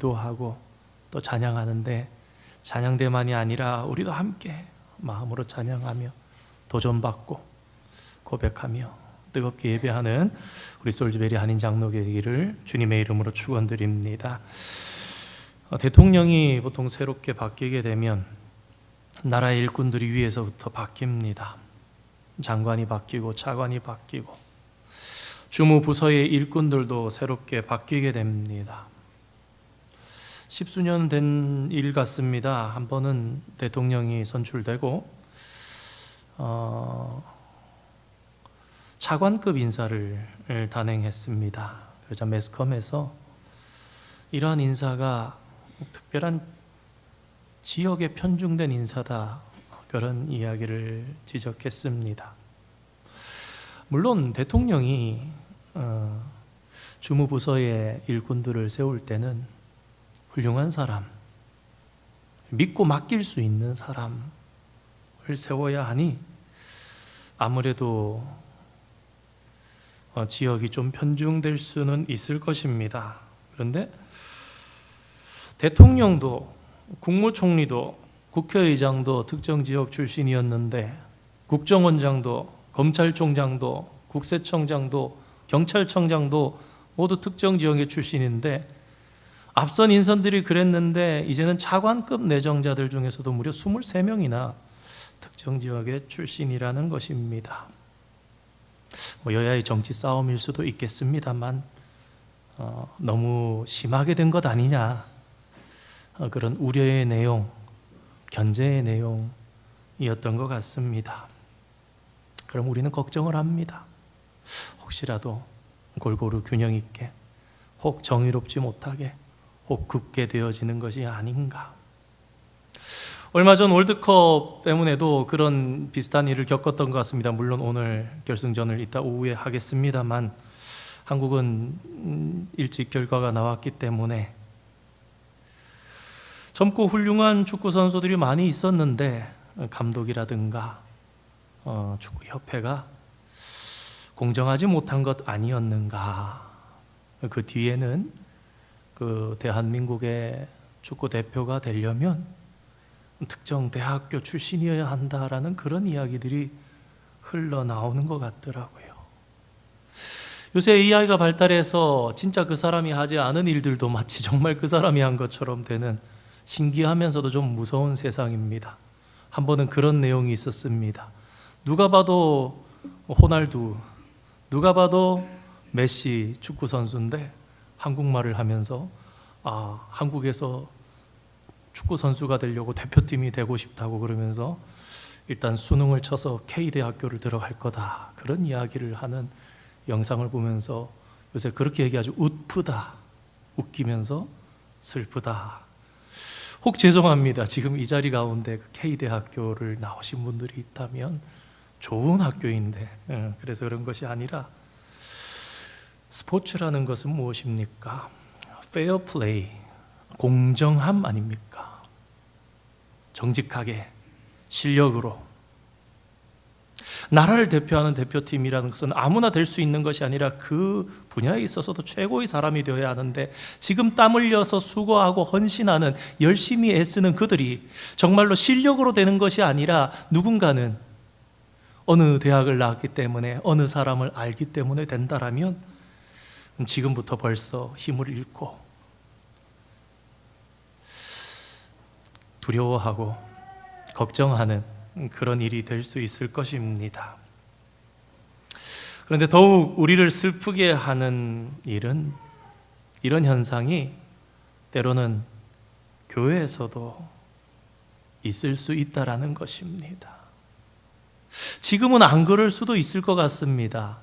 기도하고 또 찬양하는데, 찬양대만이 아니라 우리도 함께 마음으로 찬양하며 도전받고 고백하며 뜨겁게 예배하는 우리 솔즈베리 한인 장로교 되기를 주님의 이름으로 축원드립니다. 대통령이 보통 새롭게 바뀌게 되면 나라의 일꾼들이 위에서부터 바뀝니다. 장관이 바뀌고 차관이 바뀌고 주무부서의 일꾼들도 새롭게 바뀌게 됩니다. 십수년 된 일 같습니다. 한 번은 대통령이 선출되고 차관급 인사를 단행했습니다. 그러자 매스컴에서 이러한 인사가 특별한 지역에 편중된 인사다, 그런 이야기를 지적했습니다. 물론 대통령이 주무부서의 일꾼들을 세울 때는 훌륭한 사람, 믿고 맡길 수 있는 사람을 세워야 하니 아무래도 지역이 좀 편중될 수는 있을 것입니다. 그런데 대통령도 국무총리도 국회의장도 특정 지역 출신이었는데, 국정원장도 검찰총장도 국세청장도 경찰청장도 모두 특정 지역의 출신인데, 앞선 인선들이 그랬는데 이제는 차관급 내정자들 중에서도 무려 23명이나 특정 지역의 출신이라는 것입니다. 여야의 정치 싸움일 수도 있겠습니다만 너무 심하게 된 것 아니냐, 그런 우려의 내용, 견제의 내용이었던 것 같습니다. 그럼 우리는 걱정을 합니다. 혹시라도 골고루 균형 있게, 혹 정의롭지 못하게, 혹 굽게 되어지는 것이 아닌가. 얼마 전 월드컵 때문에도 그런 비슷한 일을 겪었던 것 같습니다. 물론 오늘 결승전을 이따 오후에 하겠습니다만, 한국은 일찍 결과가 나왔기 때문에 젊고 훌륭한 축구 선수들이 많이 있었는데 감독이라든가 축구협회가 공정하지 못한 것 아니었는가. 그 뒤에는 그 대한민국의 축구 대표가 되려면 특정 대학교 출신이어야 한다라는 그런 이야기들이 흘러나오는 것 같더라고요. 요새 AI가 발달해서 진짜 그 사람이 하지 않은 일들도 마치 정말 그 사람이 한 것처럼 되는 신기하면서도 좀 무서운 세상입니다. 한 번은 그런 내용이 있었습니다. 누가 봐도 호날두, 누가 봐도 메시 축구 선수인데 한국말을 하면서 한국에서 축구 선수가 되려고 대표팀이 되고 싶다고 그러면서 일단 수능을 쳐서 K대학교를 들어갈 거다, 그런 이야기를 하는 영상을 보면서 요새 그렇게 얘기하죠. 웃프다, 웃기면서 슬프다. 혹 죄송합니다. 지금 이 자리 가운데 K대학교를 나오신 분들이 있다면 좋은 학교인데, 그래서 그런 것이 아니라, 스포츠라는 것은 무엇입니까? 페어 플레이, 공정함 아닙니까? 정직하게, 실력으로. 나라를 대표하는 대표팀이라는 것은 아무나 될 수 있는 것이 아니라 그 분야에 있어서도 최고의 사람이 되어야 하는데, 지금 땀 흘려서 수고하고 헌신하는, 열심히 애쓰는 그들이 정말로 실력으로 되는 것이 아니라 누군가는 어느 대학을 나왔기 때문에, 어느 사람을 알기 때문에 된다라면 지금부터 벌써 힘을 잃고 두려워하고 걱정하는 그런 일이 될 수 있을 것입니다. 그런데 더욱 우리를 슬프게 하는 일은, 이런 현상이 때로는 교회에서도 있을 수 있다라는 것입니다. 지금은 안 그럴 수도 있을 것 같습니다.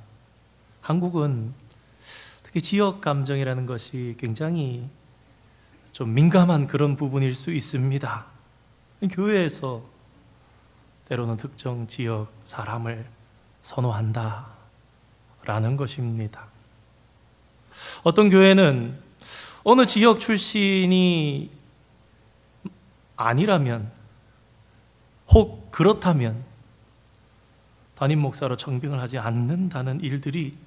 한국은 특히 지역 감정이라는 것이 굉장히 좀 민감한 그런 부분일 수 있습니다. 교회에서 때로는 특정 지역 사람을 선호한다라는 것입니다. 어떤 교회는 어느 지역 출신이 아니라면, 혹 그렇다면 담임 목사로 청빙을 하지 않는다는 일들이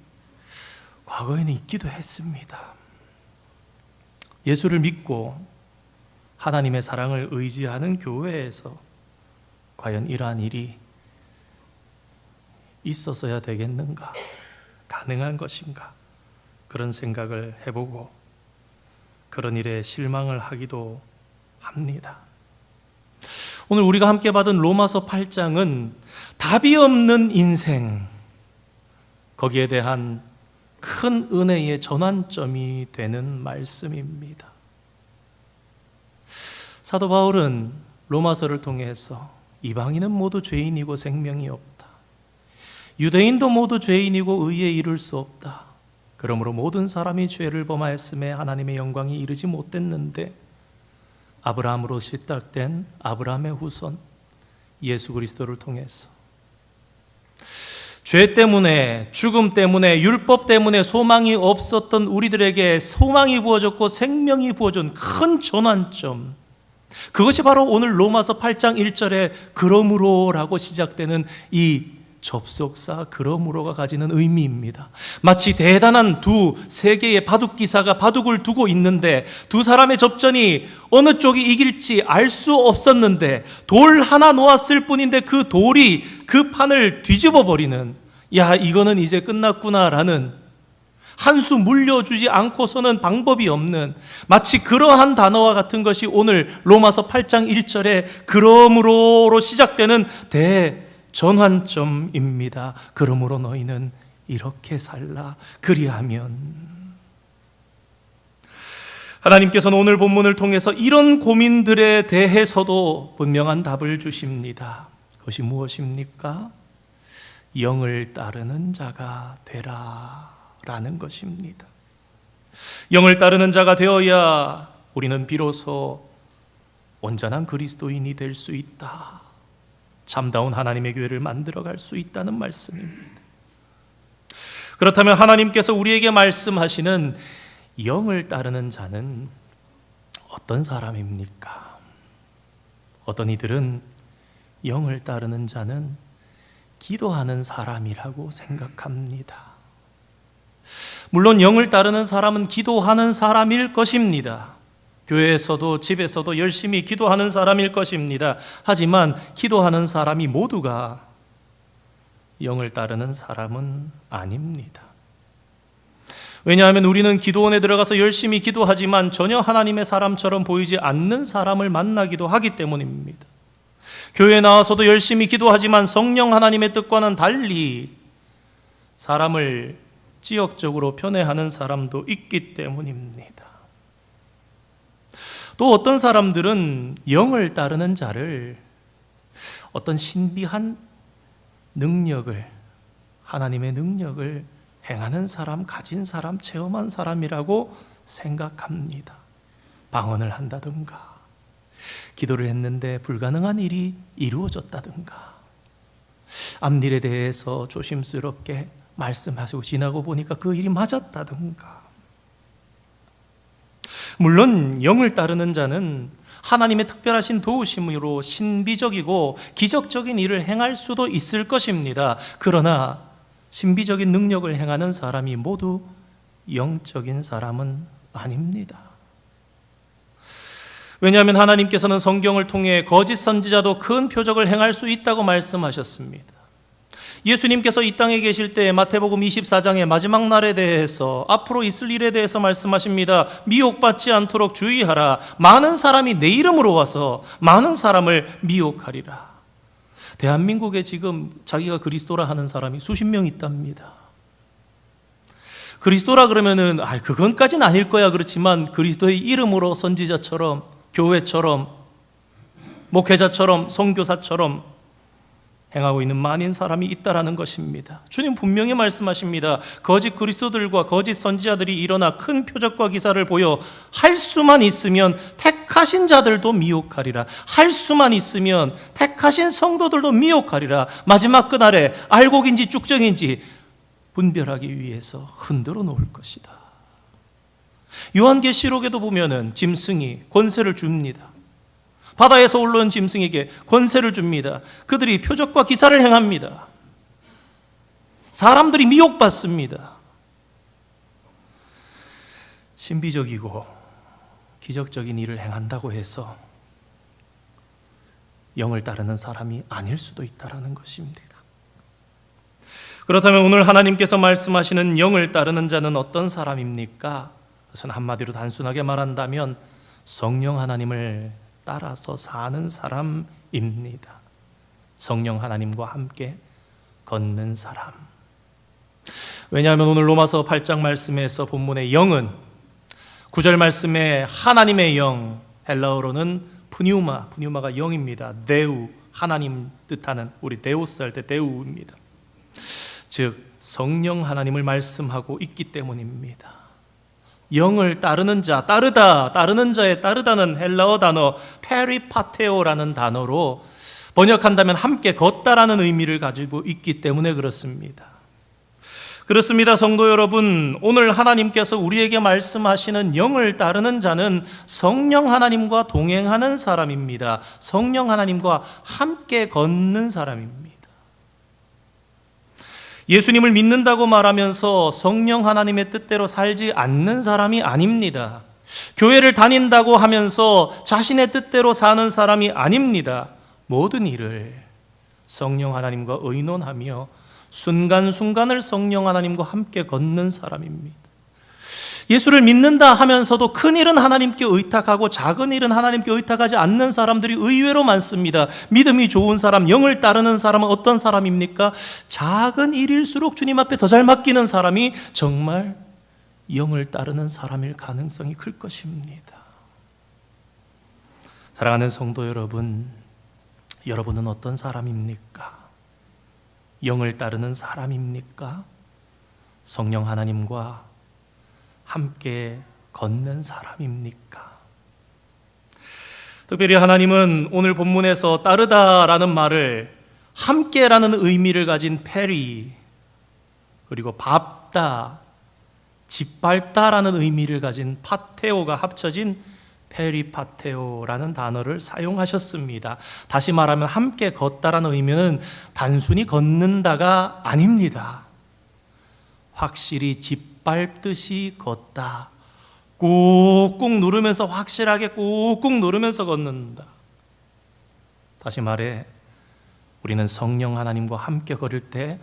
과거에는 있기도 했습니다. 예수를 믿고 하나님의 사랑을 의지하는 교회에서 과연 이러한 일이 있었어야 되겠는가? 가능한 것인가? 그런 생각을 해보고 그런 일에 실망을 하기도 합니다. 오늘 우리가 함께 받은 로마서 8장은 답이 없는 인생, 거기에 대한 큰 은혜의 전환점이 되는 말씀입니다. 사도 바울은 로마서를 통해서 이방인은 모두 죄인이고 생명이 없다. 유대인도 모두 죄인이고 의에 이를 수 없다. 그러므로 모든 사람이 죄를 범하였음에 하나님의 영광이 이르지 못했는데 아브라함으로 시작된 아브라함의 후손 예수 그리스도를 통해서 죄 때문에, 죽음 때문에, 율법 때문에 소망이 없었던 우리들에게 소망이 부어졌고 생명이 부어준 큰 전환점, 그것이 바로 오늘 로마서 8장 1절에 그러므로라고 시작되는 이 접속사 그러므로가 가지는 의미입니다. 마치 대단한 세 개의 바둑 기사가 바둑을 두고 있는데 두 사람의 접전이 어느 쪽이 이길지 알 수 없었는데 돌 하나 놓았을 뿐인데 그 돌이 그 판을 뒤집어 버리는, 야, 이거는 이제 끝났구나라는, 한 수 물려주지 않고서는 방법이 없는, 마치 그러한 단어와 같은 것이 오늘 로마서 8장 1절에 그러므로로 시작되는 대전환점입니다. 그러므로 너희는 이렇게 살라. 그리하면, 하나님께서는 오늘 본문을 통해서 이런 고민들에 대해서도 분명한 답을 주십니다. 그것이 무엇입니까? 영을 따르는 자가 되라 라는 것입니다. 영을 따르는 자가 되어야 우리는 비로소 온전한 그리스도인이 될 수 있다. 참다운 하나님의 교회를 만들어갈 수 있다는 말씀입니다. 그렇다면 하나님께서 우리에게 말씀하시는 영을 따르는 자는 어떤 사람입니까? 어떤 이들은 영을 따르는 자는 기도하는 사람이라고 생각합니다. 물론 영을 따르는 사람은 기도하는 사람일 것입니다. 교회에서도 집에서도 열심히 기도하는 사람일 것입니다. 하지만 기도하는 사람이 모두가 영을 따르는 사람은 아닙니다. 왜냐하면 우리는 기도원에 들어가서 열심히 기도하지만 전혀 하나님의 사람처럼 보이지 않는 사람을 만나기도 하기 때문입니다. 교회에 나와서도 열심히 기도하지만 성령 하나님의 뜻과는 달리 사람을 지역적으로 편애하는 사람도 있기 때문입니다. 또 어떤 사람들은 영을 따르는 자를 어떤 신비한 능력을, 하나님의 능력을 행하는 사람, 가진 사람, 체험한 사람이라고 생각합니다. 방언을 한다든가, 기도를 했는데 불가능한 일이 이루어졌다든가, 앞일에 대해서 조심스럽게 말씀하시고 지나고 보니까 그 일이 맞았다든가. 물론 영을 따르는 자는 하나님의 특별하신 도우심으로 신비적이고 기적적인 일을 행할 수도 있을 것입니다. 그러나 신비적인 능력을 행하는 사람이 모두 영적인 사람은 아닙니다. 왜냐하면 하나님께서는 성경을 통해 거짓 선지자도 큰 표적을 행할 수 있다고 말씀하셨습니다. 예수님께서 이 땅에 계실 때 마태복음 24장의 마지막 날에 대해서, 앞으로 있을 일에 대해서 말씀하십니다. 미혹받지 않도록 주의하라. 많은 사람이 내 이름으로 와서 많은 사람을 미혹하리라. 대한민국에 지금 자기가 그리스도라 하는 사람이 수십 명 있답니다. 그리스도라 그러면은 그건까지는 아닐 거야. 그렇지만 그리스도의 이름으로 선지자처럼, 교회처럼, 목회자처럼, 선교사처럼 행하고 있는 많은 사람이 있다라는 것입니다. 주님 분명히 말씀하십니다. 거짓 그리스도들과 거짓 선지자들이 일어나 큰 표적과 기사를 보여 할 수만 있으면 택하신 자들도 미혹하리라. 할 수만 있으면 택하신 성도들도 미혹하리라. 마지막 그날에 알곡인지 쭉정인지 분별하기 위해서 흔들어 놓을 것이다. 요한계시록에도 보면은 짐승이 권세를 줍니다. 바다에서 올라온 짐승에게 권세를 줍니다. 그들이 표적과 기사를 행합니다. 사람들이 미혹받습니다. 신비적이고 기적적인 일을 행한다고 해서 영을 따르는 사람이 아닐 수도 있다는 것입니다. 그렇다면 오늘 하나님께서 말씀하시는 영을 따르는 자는 어떤 사람입니까? 그것은 한마디로 단순하게 말한다면 성령 하나님을 따라서 사는 사람입니다. 성령 하나님과 함께 걷는 사람. 왜냐하면 오늘 로마서 8장 말씀에서 본문의 영은 9절 말씀에 하나님의 영, 헬라어로는 푸뉴마가 영입니다. 데우, 하나님 뜻하는, 우리 데우스 할 때 데우입니다. 즉 성령 하나님을 말씀하고 있기 때문입니다. 영을 따르는 자, 따르는 자의 따르다는 헬라어 단어 페리파테오라는 단어로 번역한다면 함께 걷다라는 의미를 가지고 있기 때문에 그렇습니다. 그렇습니다. 성도 여러분, 오늘 하나님께서 우리에게 말씀하시는 영을 따르는 자는 성령 하나님과 동행하는 사람입니다. 성령 하나님과 함께 걷는 사람입니다. 예수님을 믿는다고 말하면서 성령 하나님의 뜻대로 살지 않는 사람이 아닙니다. 교회를 다닌다고 하면서 자신의 뜻대로 사는 사람이 아닙니다. 모든 일을 성령 하나님과 의논하며 순간순간을 성령 하나님과 함께 걷는 사람입니다. 예수를 믿는다 하면서도 큰 일은 하나님께 의탁하고 작은 일은 하나님께 의탁하지 않는 사람들이 의외로 많습니다. 믿음이 좋은 사람, 영을 따르는 사람은 어떤 사람입니까? 작은 일일수록 주님 앞에 더 잘 맡기는 사람이 정말 영을 따르는 사람일 가능성이 클 것입니다. 사랑하는 성도 여러분, 여러분은 어떤 사람입니까? 영을 따르는 사람입니까? 성령 하나님과 함께 걷는 사람입니까? 특별히 하나님은 오늘 본문에서 따르다라는 말을 함께라는 의미를 가진 페리, 그리고 밟다, 짓밟다라는 의미를 가진 파테오가 합쳐진 페리파테오라는 단어를 사용하셨습니다. 다시 말하면 함께 걷다라는 의미는 단순히 걷는다가 아닙니다. 확실히 밟듯이 걷다. 꾹꾹 누르면서, 확실하게 꾹꾹 누르면서 걷는다. 다시 말해, 우리는 성령 하나님과 함께 걸을 때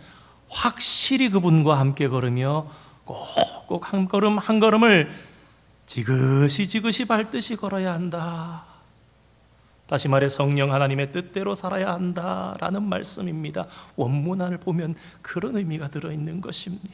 확실히 그분과 함께 걸으며 꼭꼭 한 걸음 한 걸음을 지그시 밟듯이 걸어야 한다. 다시 말해 성령 하나님의 뜻대로 살아야 한다라는 말씀입니다. 원문안을 보면 그런 의미가 들어있는 것입니다.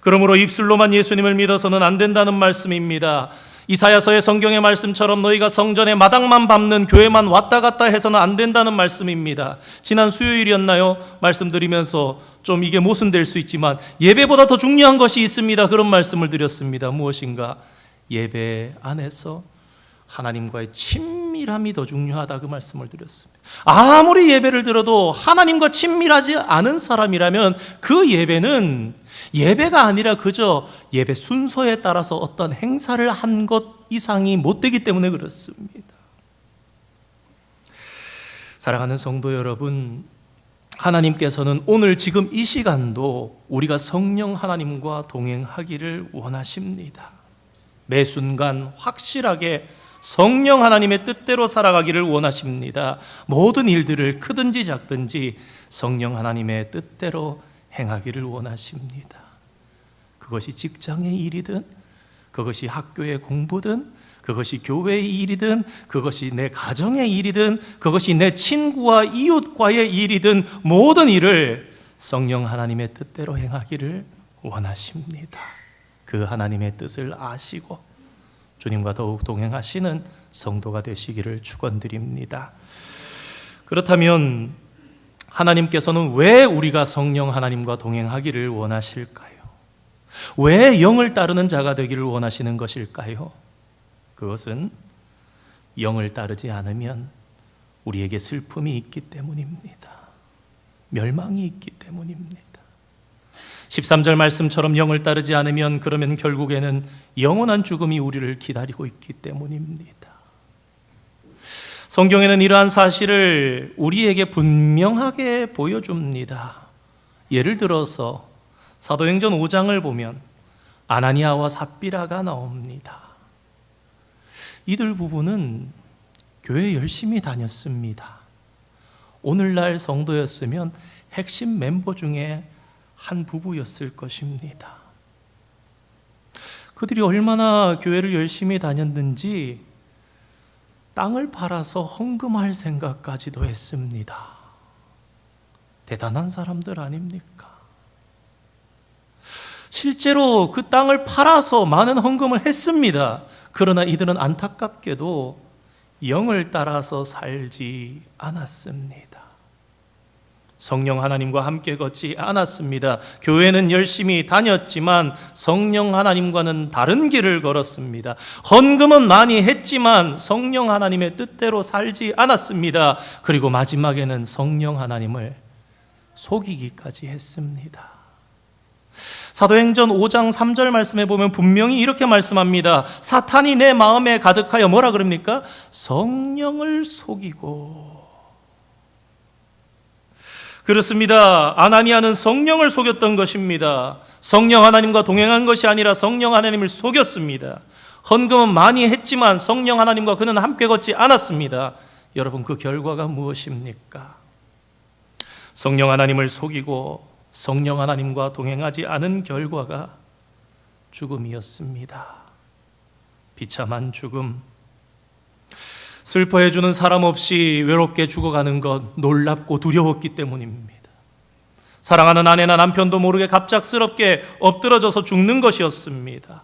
그러므로 입술로만 예수님을 믿어서는 안 된다는 말씀입니다. 이사야서의 성경의 말씀처럼 너희가 성전의 마당만 밟는, 교회만 왔다 갔다 해서는 안 된다는 말씀입니다. 지난 수요일이었나요? 말씀드리면서 좀 이게 모순될 수 있지만 예배보다 더 중요한 것이 있습니다. 그런 말씀을 드렸습니다. 무엇인가? 예배 안에서 하나님과의 친밀함이 더 중요하다, 그 말씀을 드렸습니다. 아무리 예배를 들어도 하나님과 친밀하지 않은 사람이라면 그 예배는 예배가 아니라 그저 예배 순서에 따라서 어떤 행사를 한 것 이상이 못 되기 때문에 그렇습니다. 사랑하는 성도 여러분, 하나님께서는 오늘 지금 이 시간도 우리가 성령 하나님과 동행하기를 원하십니다. 매 순간 확실하게 성령 하나님의 뜻대로 살아가기를 원하십니다. 모든 일들을 크든지 작든지 성령 하나님의 뜻대로 행하기를 원하십니다. 그것이 직장의 일이든, 그것이 학교의 공부든, 그것이 교회의 일이든, 그것이 내 가정의 일이든, 그것이 내 친구와 이웃과의 일이든 모든 일을 성령 하나님의 뜻대로 행하기를 원하십니다. 그 하나님의 뜻을 아시고 주님과 더욱 동행하시는 성도가 되시기를 축원드립니다. 그렇다면 하나님께서는 왜 우리가 성령 하나님과 동행하기를 원하실까요? 왜 영을 따르는 자가 되기를 원하시는 것일까요? 그것은 영을 따르지 않으면 우리에게 슬픔이 있기 때문입니다. 멸망이 있기 때문입니다. 13절 말씀처럼 영을 따르지 않으면 그러면 결국에는 영원한 죽음이 우리를 기다리고 있기 때문입니다. 성경에는 이러한 사실을 우리에게 분명하게 보여줍니다. 예를 들어서 사도행전 5장을 보면 아나니아와 삽비라가 나옵니다. 이들 부부는 교회 열심히 다녔습니다. 오늘날 성도였으면 핵심 멤버 중에 한 부부였을 것입니다. 그들이 얼마나 교회를 열심히 다녔는지 땅을 팔아서 헌금할 생각까지도 했습니다. 대단한 사람들 아닙니까? 실제로 그 땅을 팔아서 많은 헌금을 했습니다. 그러나 이들은 안타깝게도 영을 따라서 살지 않았습니다. 성령 하나님과 함께 걷지 않았습니다. 교회는 열심히 다녔지만 성령 하나님과는 다른 길을 걸었습니다. 헌금은 많이 했지만 성령 하나님의 뜻대로 살지 않았습니다. 그리고 마지막에는 성령 하나님을 속이기까지 했습니다. 사도행전 5장 3절 말씀에 보면 분명히 이렇게 말씀합니다. 사탄이 내 마음에 가득하여 뭐라 그럽니까? 성령을 속이고. 그렇습니다. 아나니아는 성령을 속였던 것입니다. 성령 하나님과 동행한 것이 아니라 성령 하나님을 속였습니다. 헌금은 많이 했지만 성령 하나님과 그는 함께 걷지 않았습니다. 여러분, 그 결과가 무엇입니까? 성령 하나님을 속이고 성령 하나님과 동행하지 않은 결과가 죽음이었습니다. 비참한 죽음. 슬퍼해주는 사람 없이 외롭게 죽어가는 것, 놀랍고 두려웠기 때문입니다. 사랑하는 아내나 남편도 모르게 갑작스럽게 엎드러져서 죽는 것이었습니다.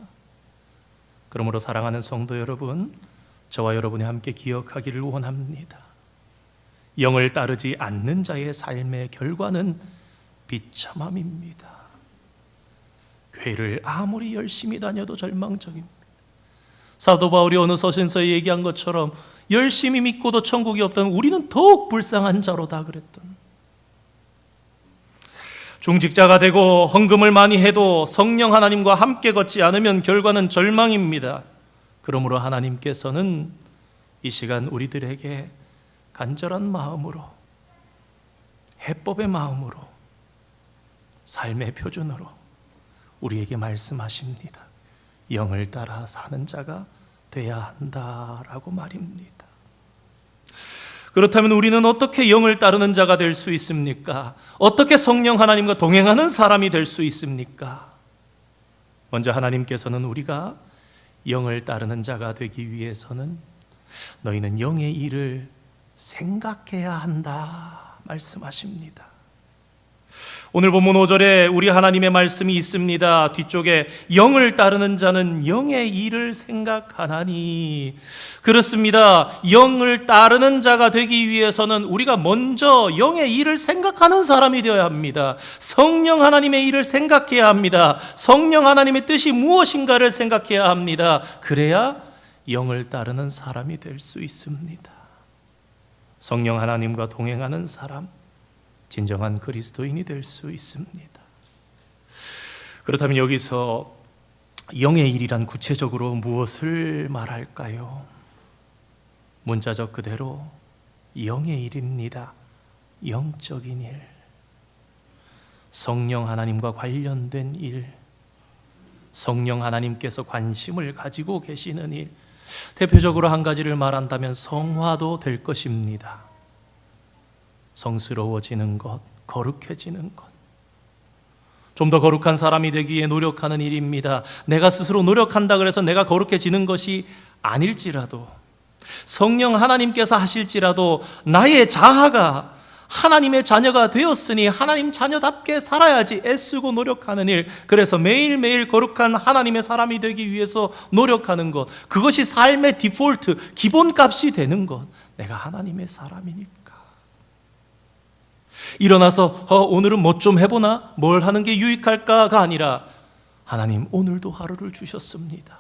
그러므로 사랑하는 성도 여러분, 저와 여러분이 함께 기억하기를 원합니다. 영을 따르지 않는 자의 삶의 결과는 비참함입니다. 교회를 아무리 열심히 다녀도 절망적입니다. 사도 바울이 어느 서신서에 얘기한 것처럼 열심히 믿고도 천국이 없다면 우리는 더욱 불쌍한 자로다 그랬던, 중직자가 되고 헌금을 많이 해도 성령 하나님과 함께 걷지 않으면 결과는 절망입니다. 그러므로 하나님께서는 이 시간 우리들에게 간절한 마음으로, 해법의 마음으로, 삶의 표준으로 우리에게 말씀하십니다. 영을 따라 사는 자가 돼야 한다라고 말입니다. 그렇다면 우리는 어떻게 영을 따르는 자가 될 수 있습니까? 어떻게 성령 하나님과 동행하는 사람이 될 수 있습니까? 먼저 하나님께서는 우리가 영을 따르는 자가 되기 위해서는 너희는 영의 일을 생각해야 한다 말씀하십니다. 오늘 본문 5절에 우리 하나님의 말씀이 있습니다. 뒤쪽에 영을 따르는 자는 영의 일을 생각하나니. 그렇습니다. 영을 따르는 자가 되기 위해서는 우리가 먼저 영의 일을 생각하는 사람이 되어야 합니다. 성령 하나님의 일을 생각해야 합니다. 성령 하나님의 뜻이 무엇인가를 생각해야 합니다. 그래야 영을 따르는 사람이 될 수 있습니다. 성령 하나님과 동행하는 사람, 진정한 그리스도인이 될 수 있습니다. 그렇다면 여기서 영의 일이란 구체적으로 무엇을 말할까요? 문자적 그대로 영의 일입니다. 영적인 일, 성령 하나님과 관련된 일, 성령 하나님께서 관심을 가지고 계시는 일, 대표적으로 한 가지를 말한다면 성화도 될 것입니다. 성스러워지는 것, 거룩해지는 것, 좀 더 거룩한 사람이 되기 위해 노력하는 일입니다. 내가 스스로 노력한다 그래서 내가 거룩해지는 것이 아닐지라도, 성령 하나님께서 하실지라도 나의 자아가 하나님의 자녀가 되었으니 하나님 자녀답게 살아야지 애쓰고 노력하는 일, 그래서 매일매일 거룩한 하나님의 사람이 되기 위해서 노력하는 것, 그것이 삶의 디폴트, 기본값이 되는 것. 내가 하나님의 사람이니까 일어나서 오늘은 뭐 좀 해보나? 뭘 하는 게 유익할까가 아니라 하나님 오늘도 하루를 주셨습니다.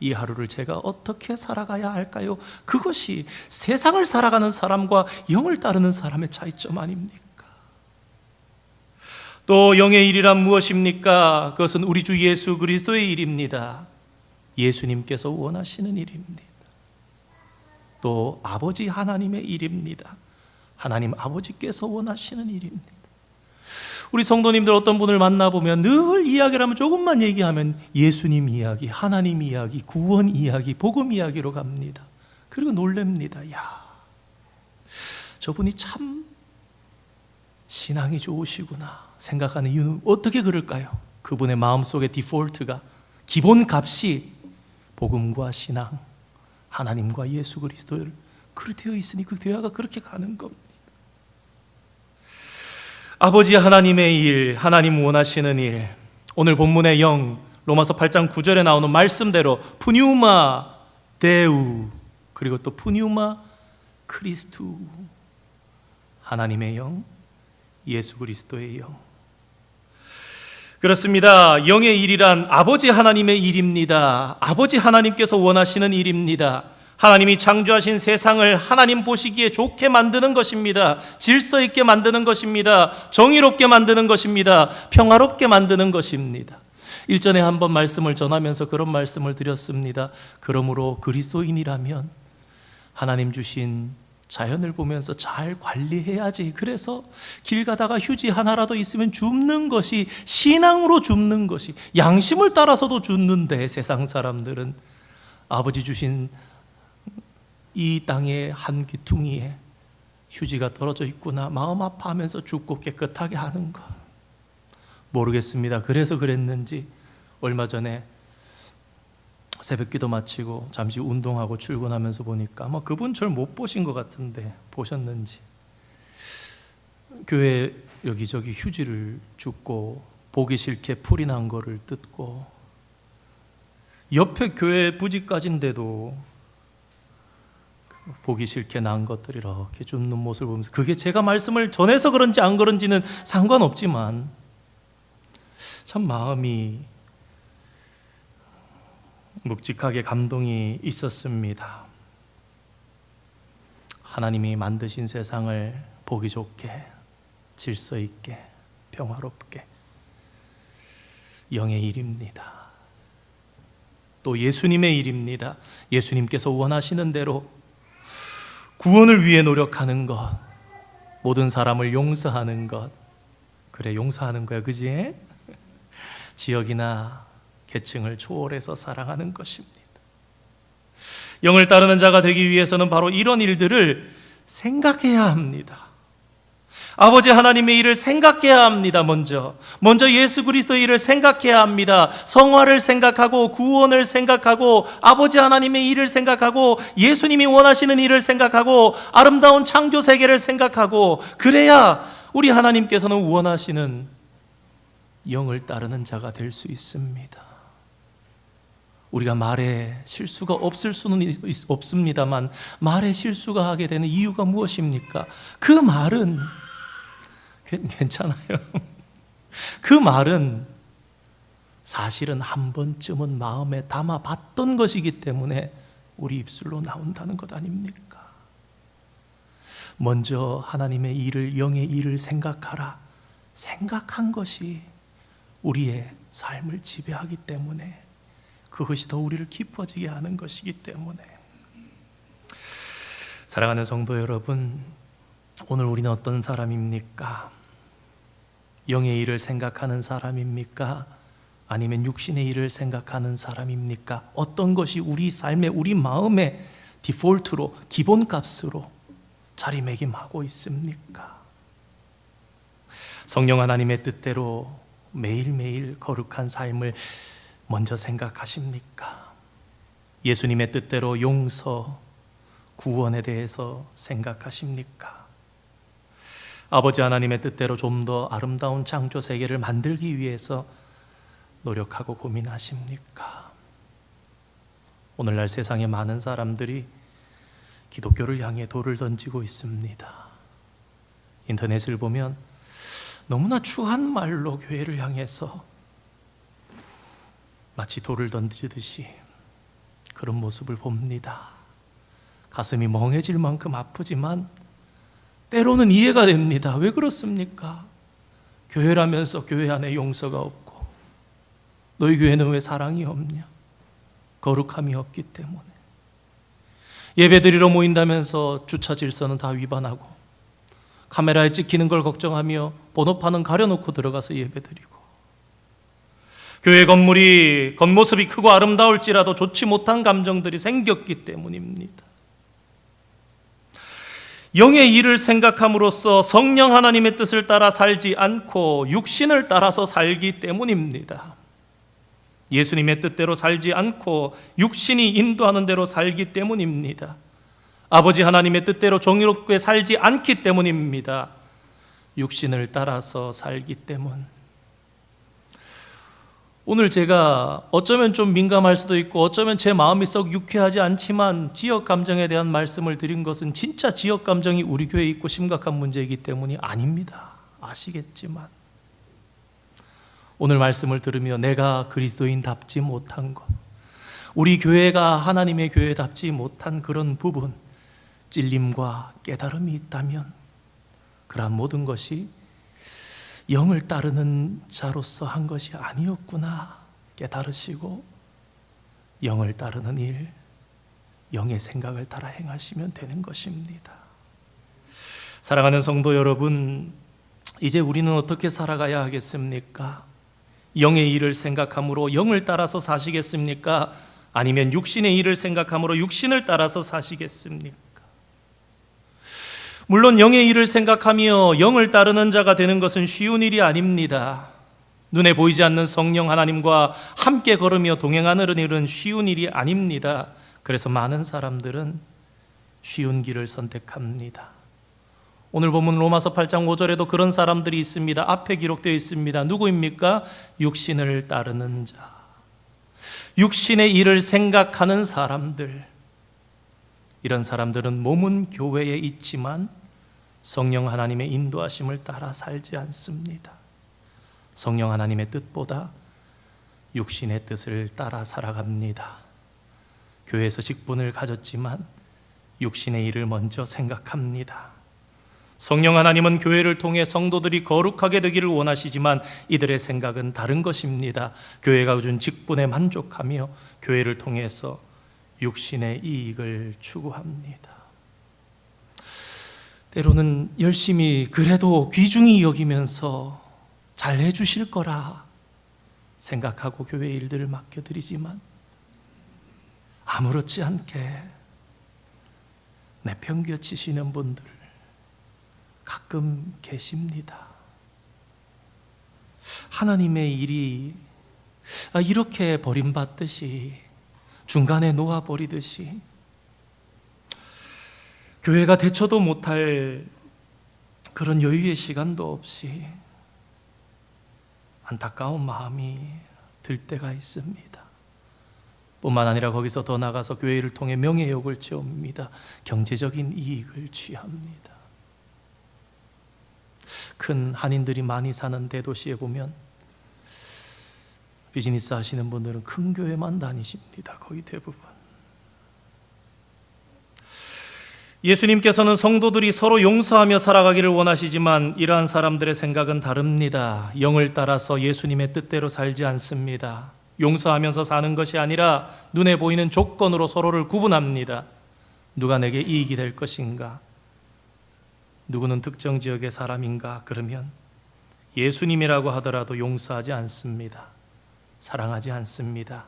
이 하루를 제가 어떻게 살아가야 할까요? 그것이 세상을 살아가는 사람과 영을 따르는 사람의 차이점 아닙니까? 또 영의 일이란 무엇입니까? 그것은 우리 주 예수 그리스도의 일입니다. 예수님께서 원하시는 일입니다. 또 아버지 하나님의 일입니다. 하나님 아버지께서 원하시는 일입니다. 우리 성도님들 어떤 분을 만나보면 늘 이야기를 하면 조금만 얘기하면 예수님 이야기, 하나님 이야기, 구원 이야기, 복음 이야기로 갑니다. 그리고 놀랍니다. 야, 저분이 참 신앙이 좋으시구나 생각하는 이유는 어떻게 그럴까요? 그분의 마음속의 디폴트가, 기본 값이 복음과 신앙, 하나님과 예수 그리스도를 그렇게 되어 있으니 그 대화가 그렇게 가는 겁니다. 아버지 하나님의 일, 하나님 원하시는 일, 오늘 본문의 영, 로마서 8장 9절에 나오는 말씀대로 푸뉴마 데우, 그리고 또 푸뉴마 크리스투, 하나님의 영, 예수 그리스도의 영. 그렇습니다. 영의 일이란 아버지 하나님의 일입니다. 아버지 하나님께서 원하시는 일입니다. 하나님이 창조하신 세상을 하나님 보시기에 좋게 만드는 것입니다. 질서 있게 만드는 것입니다. 정의롭게 만드는 것입니다. 평화롭게 만드는 것입니다. 일전에 한번 말씀을 전하면서 그런 말씀을 드렸습니다. 그러므로 그리스도인이라면 하나님 주신 자연을 보면서 잘 관리해야지. 그래서 길 가다가 휴지 하나라도 있으면 줍는 것이 신앙으로 줍는 것이, 양심을 따라서도 줍는데 세상 사람들은 아버지 주신 이 땅의 한 귀퉁이에 휴지가 떨어져 있구나 마음 아파하면서 줍고 깨끗하게 하는 것 모르겠습니다. 그래서 그랬는지 얼마 전에 새벽기도 마치고 잠시 운동하고 출근하면서 보니까 아마 그분 절 못 보신 것 같은데 보셨는지 교회 여기저기 휴지를 줍고 보기 싫게 풀이 난 거를 뜯고 옆에 교회 부지까지인데도 보기 싫게 난 것들 이렇게 줍는 모습을 보면서, 그게 제가 말씀을 전해서 그런지 안 그런지는 상관없지만 참 마음이 묵직하게 감동이 있었습니다. 하나님이 만드신 세상을 보기 좋게, 질서 있게, 평화롭게, 영의 일입니다. 또 예수님의 일입니다. 예수님께서 원하시는 대로 구원을 위해 노력하는 것, 모든 사람을 용서하는 것. 그래, 용서하는 거야, 그지? 지역이나 계층을 초월해서 사랑하는 것입니다. 영을 따르는 자가 되기 위해서는 바로 이런 일들을 생각해야 합니다. 아버지 하나님의 일을 생각해야 합니다. 먼저 예수 그리스도의 일을 생각해야 합니다. 성화를 생각하고 구원을 생각하고 아버지 하나님의 일을 생각하고 예수님이 원하시는 일을 생각하고 아름다운 창조 세계를 생각하고, 그래야 우리 하나님께서는 원하시는 영을 따르는 자가 될 수 있습니다. 우리가 말에 실수가 없을 수는 없습니다만 말에 실수가 하게 되는 이유가 무엇입니까? 그 말은 괜찮아요. 그 말은 사실은 한 번쯤은 마음에 담아봤던 것이기 때문에 우리 입술로 나온다는 것 아닙니까? 먼저 하나님의 일을, 영의 일을 생각하라. 생각한 것이 우리의 삶을 지배하기 때문에, 그것이 더 우리를 기뻐지게 하는 것이기 때문에. 사랑하는 성도 여러분, 오늘 우리는 어떤 사람입니까? 영의 일을 생각하는 사람입니까? 아니면 육신의 일을 생각하는 사람입니까? 어떤 것이 우리 삶에, 우리 마음에 디폴트로, 기본값으로 자리매김하고 있습니까? 성령 하나님의 뜻대로 매일매일 거룩한 삶을 먼저 생각하십니까? 예수님의 뜻대로 용서, 구원에 대해서 생각하십니까? 아버지 하나님의 뜻대로 좀 더 아름다운 창조 세계를 만들기 위해서 노력하고 고민하십니까? 오늘날 세상에 많은 사람들이 기독교를 향해 돌을 던지고 있습니다. 인터넷을 보면 너무나 추한 말로 교회를 향해서 마치 돌을 던지듯이 그런 모습을 봅니다. 가슴이 멍해질 만큼 아프지만 때로는 이해가 됩니다. 왜 그렇습니까? 교회라면서 교회 안에 용서가 없고, 너희 교회는 왜 사랑이 없냐? 거룩함이 없기 때문에. 예배드리러 모인다면서 주차 질서는 다 위반하고, 카메라에 찍히는 걸 걱정하며 번호판은 가려놓고 들어가서 예배드리고, 교회 건물이 겉모습이 크고 아름다울지라도 좋지 못한 감정들이 생겼기 때문입니다. 영의 일을 생각함으로써 성령 하나님의 뜻을 따라 살지 않고 육신을 따라서 살기 때문입니다. 예수님의 뜻대로 살지 않고 육신이 인도하는 대로 살기 때문입니다. 아버지 하나님의 뜻대로 정의롭게 살지 않기 때문입니다. 육신을 따라서 살기 때문. 오늘 제가 어쩌면 좀 민감할 수도 있고 어쩌면 제 마음이 썩 유쾌하지 않지만 지역 감정에 대한 말씀을 드린 것은 진짜 지역 감정이 우리 교회에 있고 심각한 문제이기 때문이 아닙니다. 아시겠지만 오늘 말씀을 들으며 내가 그리스도인답지 못한 것, 우리 교회가 하나님의 교회답지 못한 그런 부분, 찔림과 깨달음이 있다면 그러한 모든 것이 영을 따르는 자로서 한 것이 아니었구나 깨달으시고 영을 따르는 일, 영의 생각을 따라 행하시면 되는 것입니다. 사랑하는 성도 여러분, 이제 우리는 어떻게 살아가야 하겠습니까? 영의 일을 생각함으로 영을 따라서 사시겠습니까? 아니면 육신의 일을 생각함으로 육신을 따라서 사시겠습니까? 물론 영의 일을 생각하며 영을 따르는 자가 되는 것은 쉬운 일이 아닙니다. 눈에 보이지 않는 성령 하나님과 함께 걸으며 동행하는 일은 쉬운 일이 아닙니다. 그래서 많은 사람들은 쉬운 길을 선택합니다. 오늘 본문 로마서 8장 5절에도 그런 사람들이 있습니다. 앞에 기록되어 있습니다. 누구입니까? 육신을 따르는 자, 육신의 일을 생각하는 사람들. 이런 사람들은 몸은 교회에 있지만 성령 하나님의 인도하심을 따라 살지 않습니다. 성령 하나님의 뜻보다 육신의 뜻을 따라 살아갑니다. 교회에서 직분을 가졌지만 육신의 일을 먼저 생각합니다. 성령 하나님은 교회를 통해 성도들이 거룩하게 되기를 원하시지만 이들의 생각은 다른 것입니다. 교회가 준 직분에 만족하며 교회를 통해서 육신의 이익을 추구합니다. 때로는 열심히 그래도 귀중히 여기면서 잘 해주실 거라 생각하고 교회 일들을 맡겨드리지만 아무렇지 않게 내팽겨치시는 분들 가끔 계십니다. 하나님의 일이 이렇게 버림받듯이 중간에 놓아버리듯이 교회가 대처도 못할 그런 여유의 시간도 없이 안타까운 마음이 들 때가 있습니다. 뿐만 아니라 거기서 더 나가서 교회를 통해 명예욕을 채웁니다. 경제적인 이익을 취합니다. 큰 한인들이 많이 사는 대도시에 보면 비즈니스 하시는 분들은 큰 교회만 다니십니다. 거의 대부분. 예수님께서는 성도들이 서로 용서하며 살아가기를 원하시지만 이러한 사람들의 생각은 다릅니다. 영을 따라서 예수님의 뜻대로 살지 않습니다. 용서하면서 사는 것이 아니라 눈에 보이는 조건으로 서로를 구분합니다. 누가 내게 이익이 될 것인가? 누구는 특정 지역의 사람인가? 그러면 예수님이라고 하더라도 용서하지 않습니다. 사랑하지 않습니다.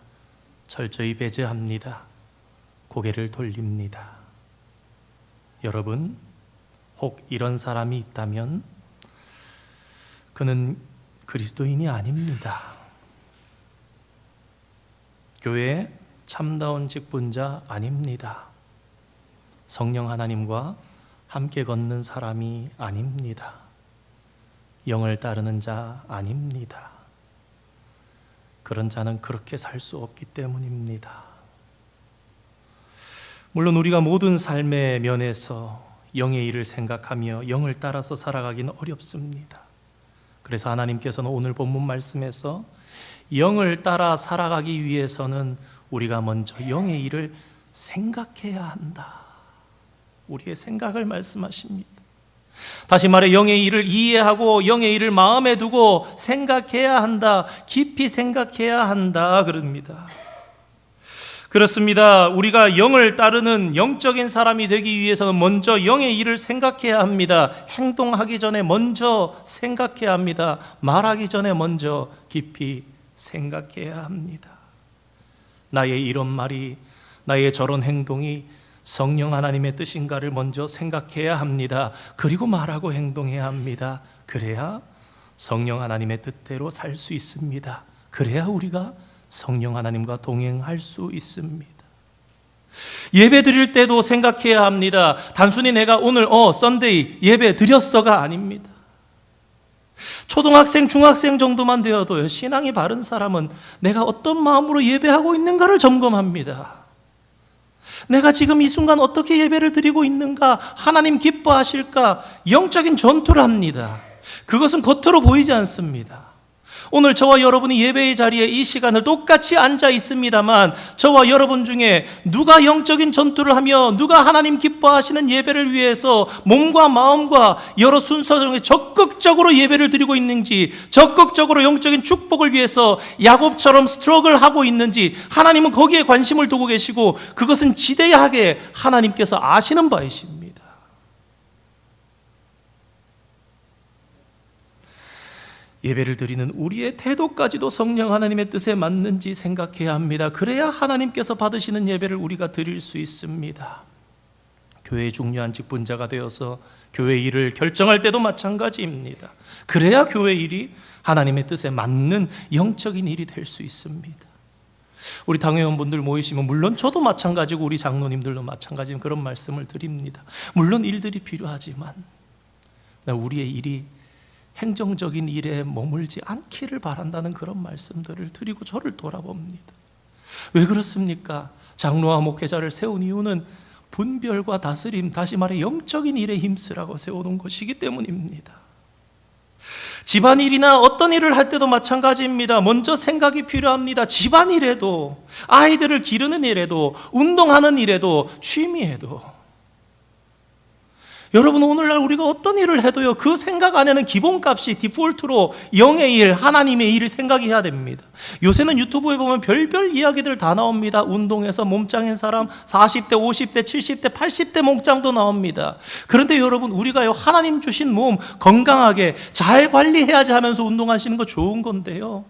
철저히 배제합니다. 고개를 돌립니다. 여러분, 혹 이런 사람이 있다면 그는 그리스도인이 아닙니다. 교회의 참다운 직분자 아닙니다. 성령 하나님과 함께 걷는 사람이 아닙니다. 영을 따르는 자 아닙니다. 그런 자는 그렇게 살 수 없기 때문입니다. 물론 우리가 모든 삶의 면에서 영의 일을 생각하며 영을 따라서 살아가기는 어렵습니다. 그래서 하나님께서는 오늘 본문 말씀에서 영을 따라 살아가기 위해서는 우리가 먼저 영의 일을 생각해야 한다. 우리의 생각을 말씀하십니다. 다시 말해 영의 일을 이해하고 영의 일을 마음에 두고 생각해야 한다. 깊이 생각해야 한다. 그럽니다. 그렇습니다. 우리가 영을 따르는 영적인 사람이 되기 위해서는 먼저 영의 일을 생각해야 합니다. 행동하기 전에 먼저 생각해야 합니다. 말하기 전에 먼저 깊이 생각해야 합니다. 나의 이런 말이, 나의 저런 행동이 성령 하나님의 뜻인가를 먼저 생각해야 합니다. 그리고 말하고 행동해야 합니다. 그래야 성령 하나님의 뜻대로 살 수 있습니다. 그래야 우리가 성령 하나님과 동행할 수 있습니다. 예배 드릴 때도 생각해야 합니다. 단순히 내가 오늘 썬데이 예배 드렸어가 아닙니다. 초등학생, 중학생 정도만 되어도요, 신앙이 바른 사람은 내가 어떤 마음으로 예배하고 있는가를 점검합니다. 내가 지금 이 순간 어떻게 예배를 드리고 있는가, 하나님 기뻐하실까, 영적인 전투를 합니다. 그것은 겉으로 보이지 않습니다. 오늘 저와 여러분이 예배의 자리에 이 시간을 똑같이 앉아 있습니다만, 저와 여러분 중에 누가 영적인 전투를 하며 누가 하나님 기뻐하시는 예배를 위해서 몸과 마음과 여러 순서 중에 적극적으로 예배를 드리고 있는지, 적극적으로 영적인 축복을 위해서 야곱처럼 스트러글 하고 있는지, 하나님은 거기에 관심을 두고 계시고 그것은 지대하게 하나님께서 아시는 바이십니다. 예배를 드리는 우리의 태도까지도 성령 하나님의 뜻에 맞는지 생각해야 합니다. 그래야 하나님께서 받으시는 예배를 우리가 드릴 수 있습니다. 교회의 중요한 직분자가 되어서 교회 일을 결정할 때도 마찬가지입니다. 그래야 교회 일이 하나님의 뜻에 맞는 영적인 일이 될 수 있습니다. 우리 당회원분들 모이시면 물론 저도 마찬가지고 우리 장로님들도 마찬가지인 그런 말씀을 드립니다. 물론 일들이 필요하지만 우리의 일이 행정적인 일에 머물지 않기를 바란다는 그런 말씀들을 드리고 저를 돌아봅니다. 왜 그렇습니까? 장로와 목회자를 세운 이유는 분별과 다스림, 다시 말해 영적인 일에 힘쓰라고 세우는 것이기 때문입니다. 집안일이나 어떤 일을 할 때도 마찬가지입니다. 먼저 생각이 필요합니다. 집안일에도, 아이들을 기르는 일에도, 운동하는 일에도, 취미에도. 여러분, 오늘날 우리가 어떤 일을 해도요, 그 생각 안에는 기본값이 디폴트로 영의 일, 하나님의 일을 생각해야 됩니다. 요새는 유튜브에 보면 별별 이야기들 다 나옵니다. 운동해서 몸짱인 사람 40대, 50대, 70대, 80대 몸짱도 나옵니다. 그런데 여러분, 우리가요, 하나님 주신 몸 건강하게 잘 관리해야지 하면서 운동하시는 거 좋은 건데요,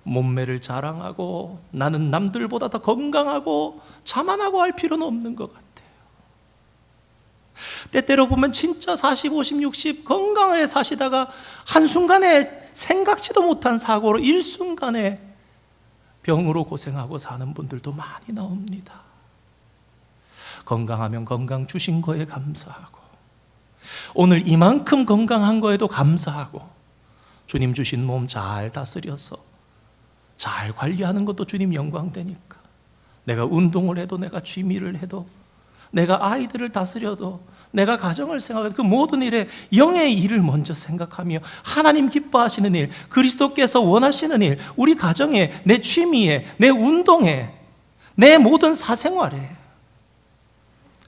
몸매를 자랑하고 나는 남들보다 더 건강하고 자만하고 할 필요는 없는 것 같아요. 때때로 보면 진짜 40, 50, 60 건강하게 사시다가 한순간에 생각지도 못한 사고로 일순간에 병으로 고생하고 사는 분들도 많이 나옵니다. 건강하면 건강 주신 거에 감사하고, 오늘 이만큼 건강한 거에도 감사하고, 주님 주신 몸 잘 다스려서 잘 관리하는 것도 주님 영광되니까, 내가 운동을 해도, 내가 취미를 해도, 내가 아이들을 다스려도, 내가 가정을 생각해도 그 모든 일에 영의 일을 먼저 생각하며 하나님 기뻐하시는 일, 그리스도께서 원하시는 일, 우리 가정에, 내 취미에, 내 운동에, 내 모든 사생활에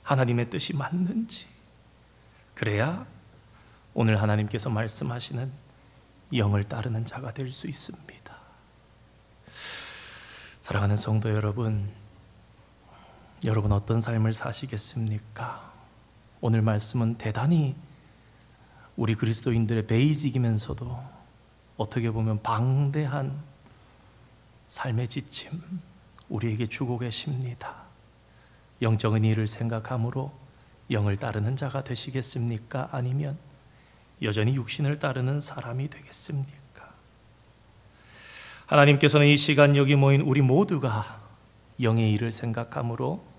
하나님의 뜻이 맞는지, 그래야 오늘 하나님께서 말씀하시는 영을 따르는 자가 될 수 있습니다. 사랑하는 성도 여러분, 여러분 어떤 삶을 사시겠습니까? 오늘 말씀은 대단히 우리 그리스도인들의 베이직이면서도 어떻게 보면 방대한 삶의 지침, 우리에게 주고 계십니다. 영적인 일을 생각함으로 영을 따르는 자가 되시겠습니까? 아니면 여전히 육신을 따르는 사람이 되겠습니까? 하나님께서는 이 시간 여기 모인 우리 모두가 영의 일을 생각함으로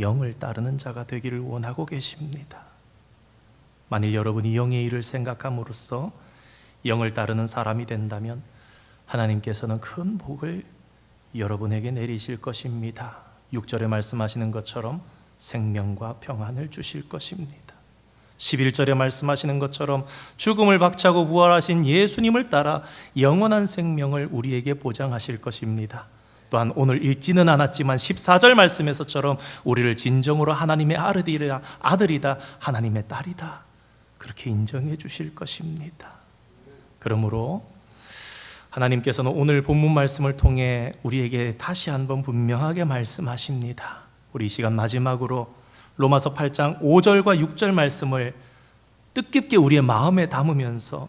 영을 따르는 자가 되기를 원하고 계십니다. 만일 여러분이 영의 일을 생각함으로써 영을 따르는 사람이 된다면 하나님께서는 큰 복을 여러분에게 내리실 것입니다. 6절에 말씀하시는 것처럼 생명과 평안을 주실 것입니다. 11절에 말씀하시는 것처럼 죽음을 박차고 부활하신 예수님을 따라 영원한 생명을 우리에게 보장하실 것입니다. 또한 오늘 읽지는 않았지만 14절 말씀에서처럼 우리를 진정으로 하나님의 아들이다, 하나님의 딸이다, 그렇게 인정해 주실 것입니다. 그러므로 하나님께서는 오늘 본문 말씀을 통해 우리에게 다시 한번 분명하게 말씀하십니다. 우리 이 시간 마지막으로 로마서 8장 5절과 6절 말씀을 뜻깊게 우리의 마음에 담으면서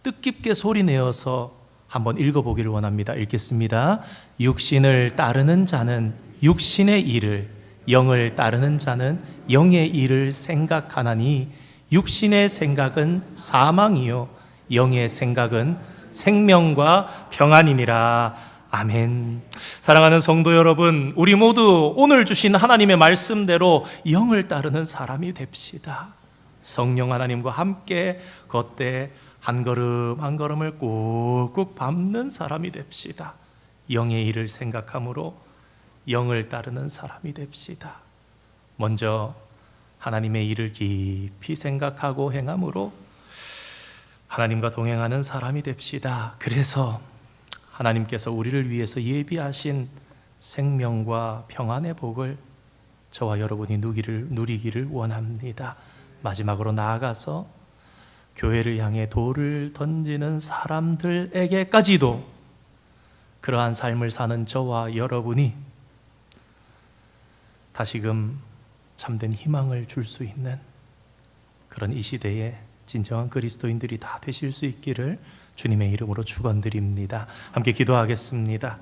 뜻깊게 소리내어서 한번 읽어보기를 원합니다. 읽겠습니다. 육신을 따르는 자는 육신의 일을, 영을 따르는 자는 영의 일을 생각하나니 육신의 생각은 사망이요 영의 생각은 생명과 평안이니라. 아멘. 사랑하는 성도 여러분, 우리 모두 오늘 주신 하나님의 말씀대로 영을 따르는 사람이 됩시다. 성령 하나님과 함께 걷되 한 걸음 한 걸음을 꾹꾹 밟는 사람이 됩시다. 영의 일을 생각함으로 영을 따르는 사람이 됩시다. 먼저 하나님의 일을 깊이 생각하고 행함으로 하나님과 동행하는 사람이 됩시다. 그래서 하나님께서 우리를 위해서 예비하신 생명과 평안의 복을 저와 여러분이 누리기를 원합니다. 마지막으로 나아가서 교회를 향해 돌을 던지는 사람들에게까지도 그러한 삶을 사는 저와 여러분이 다시금 참된 희망을 줄 수 있는 그런 이 시대에 진정한 그리스도인들이 다 되실 수 있기를 주님의 이름으로 축원드립니다. 함께 기도하겠습니다.